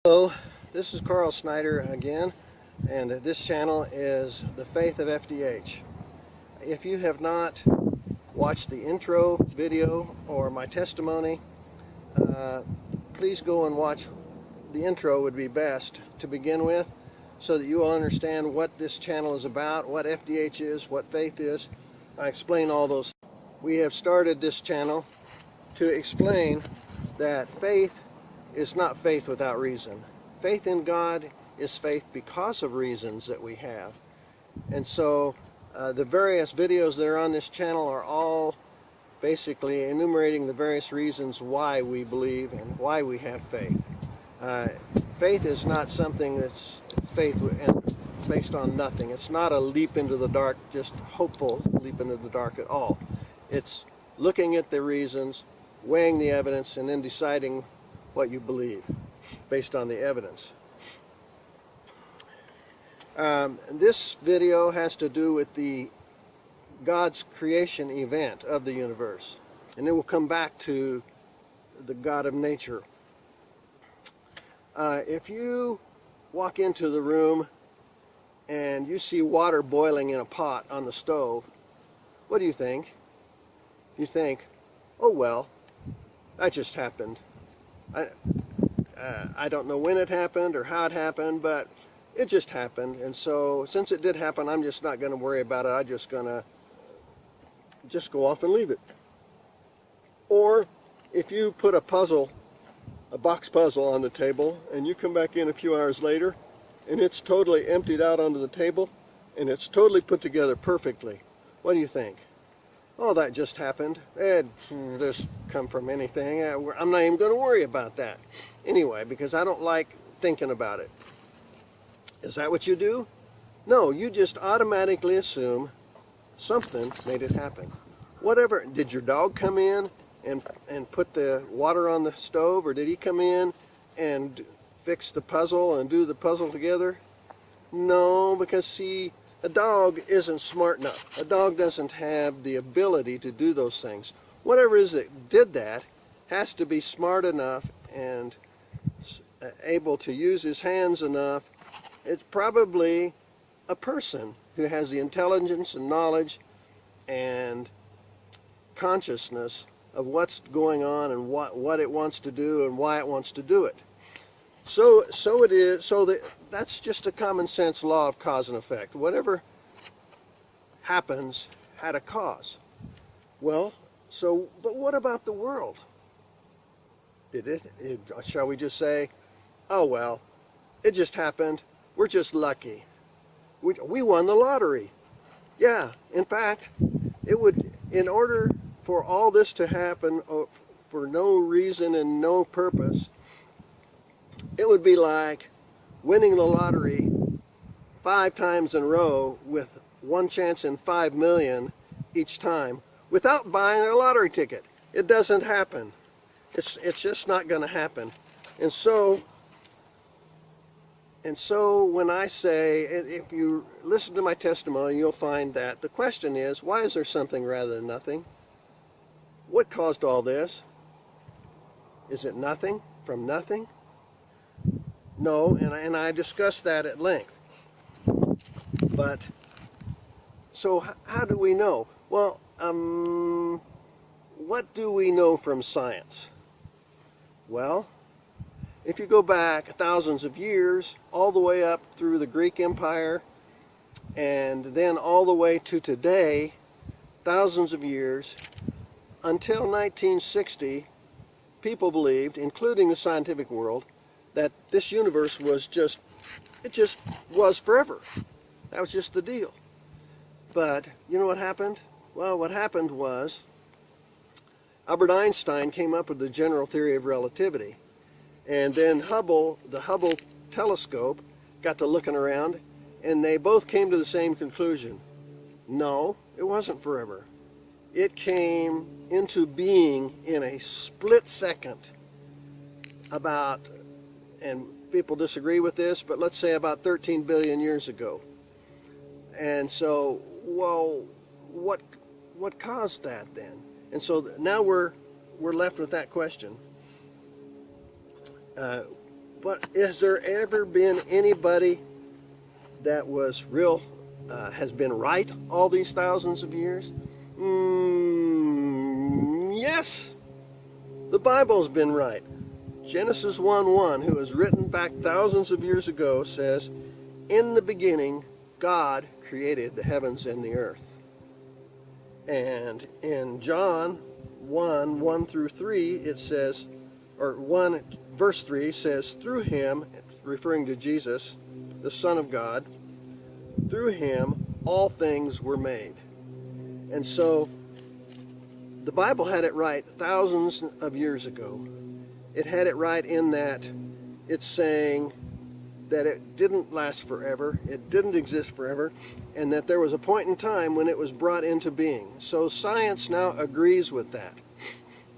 Hello, this is Carl Snyder again, and this channel is The Faith of FDH. If you have not watched the intro video or my testimony, please go and watch the intro would be best to begin with, so that you will understand what this channel is about, what FDH is, what faith is. I explain all those. We have started this channel to explain that faith is not faith without reason. Faith in God is faith because of reasons that we have. And so the various videos that are on this channel are all basically enumerating the various reasons why we believe and why we have faith. Faith is not something that's faith based on nothing. It's not a leap into the dark, just hopeful leap into the dark at all. It's looking at the reasons, weighing the evidence, and then deciding what you believe based on the evidence. This video has to do with the God's creation event of the universe, and then we'll come back to the God of nature. If you walk into the room and you see water boiling in a pot on the stove, what do you think? You think, oh well, that just happened. I don't know when it happened or how it happened, but it just happened, and so since it did happen, I'm just not going to worry about it. I'm just going to go off and leave it. Or if you put a box puzzle on the table, and you come back in a few hours later, and it's totally emptied out onto the table, and it's totally put together perfectly, what do you think? Oh, that just happened. It just come from anything. I'm not even going to worry about that anyway, because I don't like thinking about it. Is that what you do? No, you just automatically assume something made it happen. Whatever. Did your dog come in and put the water on the stove, or did he come in and fix the puzzle and do the puzzle together? No, because see, a dog isn't smart enough. A dog doesn't have the ability to do those things. Whatever it is that did that has to be smart enough and able to use his hands enough. It's probably a person who has the intelligence and knowledge and consciousness of what's going on and what it wants to do and why it wants to do it. So it is. So that's just a common sense law of cause and effect. Whatever happens had a cause. Well, but what about the world? Shall we just say, oh well, it just happened. We're just lucky. We won the lottery. Yeah, in fact, in order for all this to happen for no reason and no purpose, it would be like winning the lottery 5 times in a row with one chance in 5 million each time without buying a lottery ticket. It doesn't happen. It's just not going to happen. And so when I say, if you listen to my testimony, you'll find that the question is, why is there something rather than nothing? What caused all this? Is it nothing from nothing? No, and I discussed that at length. But, so how do we know? Well, what do we know from science? Well, if you go back thousands of years, all the way up through the Greek Empire, and then all the way to today, thousands of years, until 1960, people believed, including the scientific world, that this universe was just was forever. That was just the deal. But you know what happened? Well, what happened was Albert Einstein came up with the general theory of relativity. And then the Hubble telescope got to looking around, and they both came to the same conclusion. No, it wasn't forever. It came into being in a split second about, and people disagree with this, but let's say about 13 billion years ago. And so, well, what caused that then? And so now we're left with that question. But has there ever been anybody that was real, has been right all these thousands of years? Yes, the Bible's been right. Genesis 1:1, who was written back thousands of years ago, says, "In the beginning, God created the heavens and the earth." And in John 1:1 through 3, it says, or 1 verse 3 says, "Through him," referring to Jesus, the Son of God, "through him all things were made." And so the Bible had it right thousands of years ago. It had it right in that it's saying that it didn't last forever, it didn't exist forever, and that there was a point in time when it was brought into being. So science now agrees with that.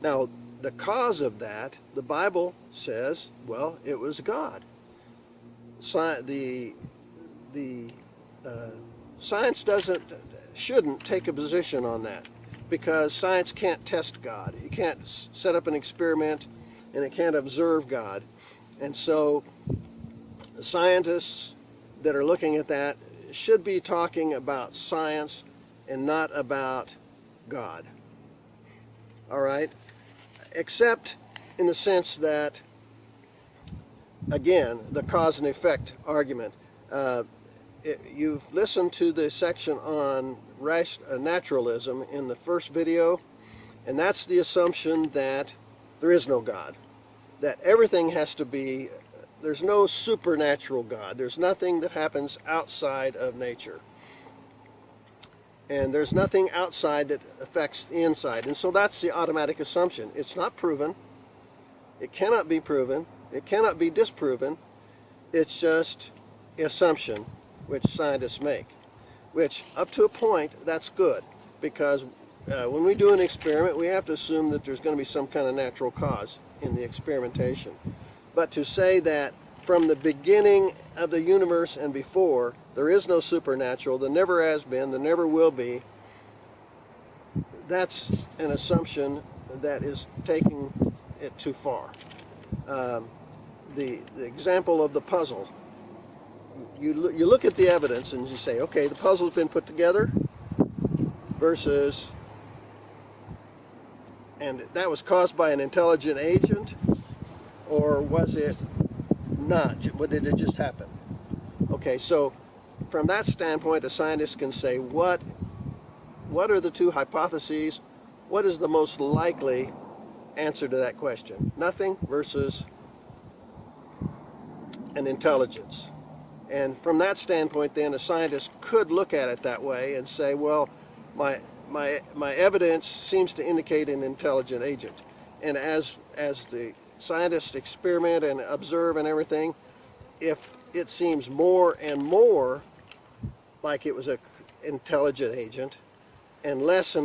Now, the cause of that, the Bible says, well, it was God. Science shouldn't take a position on that, because science can't test God. You can't set up an experiment and it can't observe God. And so the scientists that are looking at that should be talking about science and not about God. All right? Except in the sense that, again, the cause and effect argument. You've listened to the section on naturalism in the first video, and that's the assumption that there is no God, that everything has to be, there's no supernatural God, there's nothing that happens outside of nature, and there's nothing outside that affects the inside. And so that's the automatic assumption. It's not proven, it cannot be proven, it cannot be disproven, it's just assumption which scientists make, which up to a point that's good, because when we do an experiment we have to assume that there's going to be some kind of natural cause in the experimentation. But to say that from the beginning of the universe and before there is no supernatural, there never has been, there never will be, that's an assumption that is taking it too far. The example of the puzzle, you look at the evidence and you say, okay, the puzzle's been put together versus, and that was caused by an intelligent agent, or was it not? Did it just happen? Okay, so from that standpoint, a scientist can say, what are the two hypotheses? What is the most likely answer to that question? Nothing versus an intelligence. And from that standpoint, then, a scientist could look at it that way and say, well, my evidence seems to indicate an intelligent agent. And as the scientists experiment and observe and everything, if it seems more and more like it was an intelligent agent and less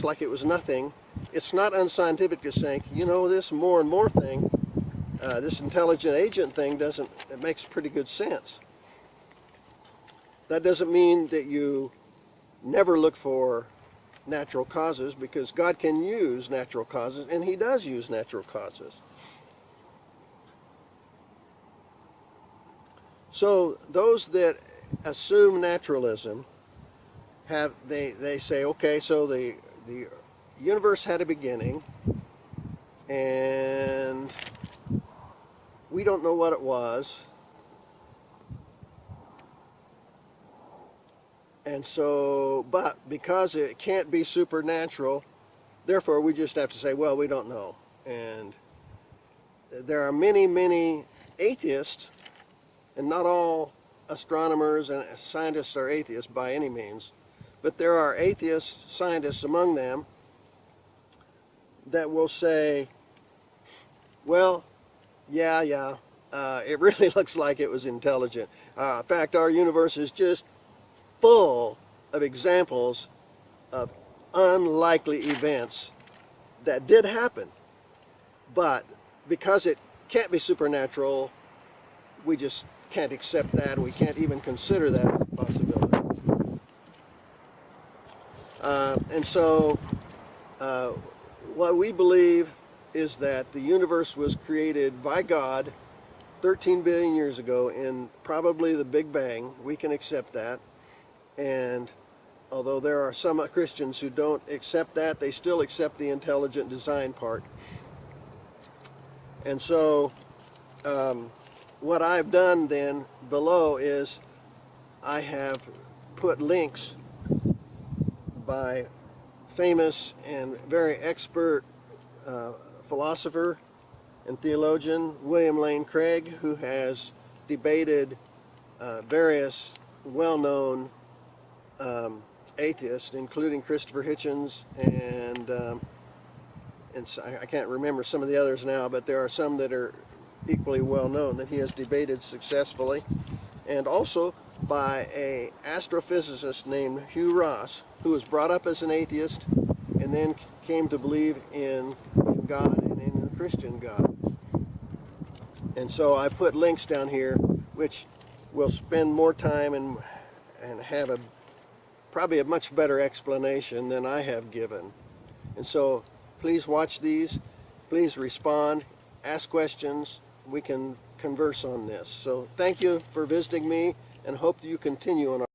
like it was nothing, it's not unscientific to think, you know, this more and more thing, this intelligent agent thing it makes pretty good sense. That doesn't mean that you never look for natural causes, because God can use natural causes, and He does use natural causes. So those that assume naturalism they say, okay, so the universe had a beginning and we don't know what it was, and so, but because it can't be supernatural, therefore we just have to say, well, we don't know. And there are many atheists, and not all astronomers and scientists are atheists by any means, but there are atheist scientists among them that will say, well, yeah, it really looks like it was intelligent. In fact, our universe is just full of examples of unlikely events that did happen, but because it can't be supernatural, we just can't accept that, and we can't even consider that as a possibility. And so what we believe is that the universe was created by God 13 billion years ago in probably the Big Bang. We can accept that. And although there are some Christians who don't accept that, they still accept the intelligent design part. And so what I've done then below is I have put links by famous and very expert philosopher and theologian William Lane Craig, who has debated various well-known atheists, including Christopher Hitchens, and I can't remember some of the others now, but there are some that are equally well known that he has debated successfully, and also by an astrophysicist named Hugh Ross, who was brought up as an atheist and then came to believe in God and in the Christian God. And so I put links down here which will spend more time and have probably a much better explanation than I have given. And so please watch these, please respond, ask questions, we can converse on this. So thank you for visiting me, and hope that you continue on our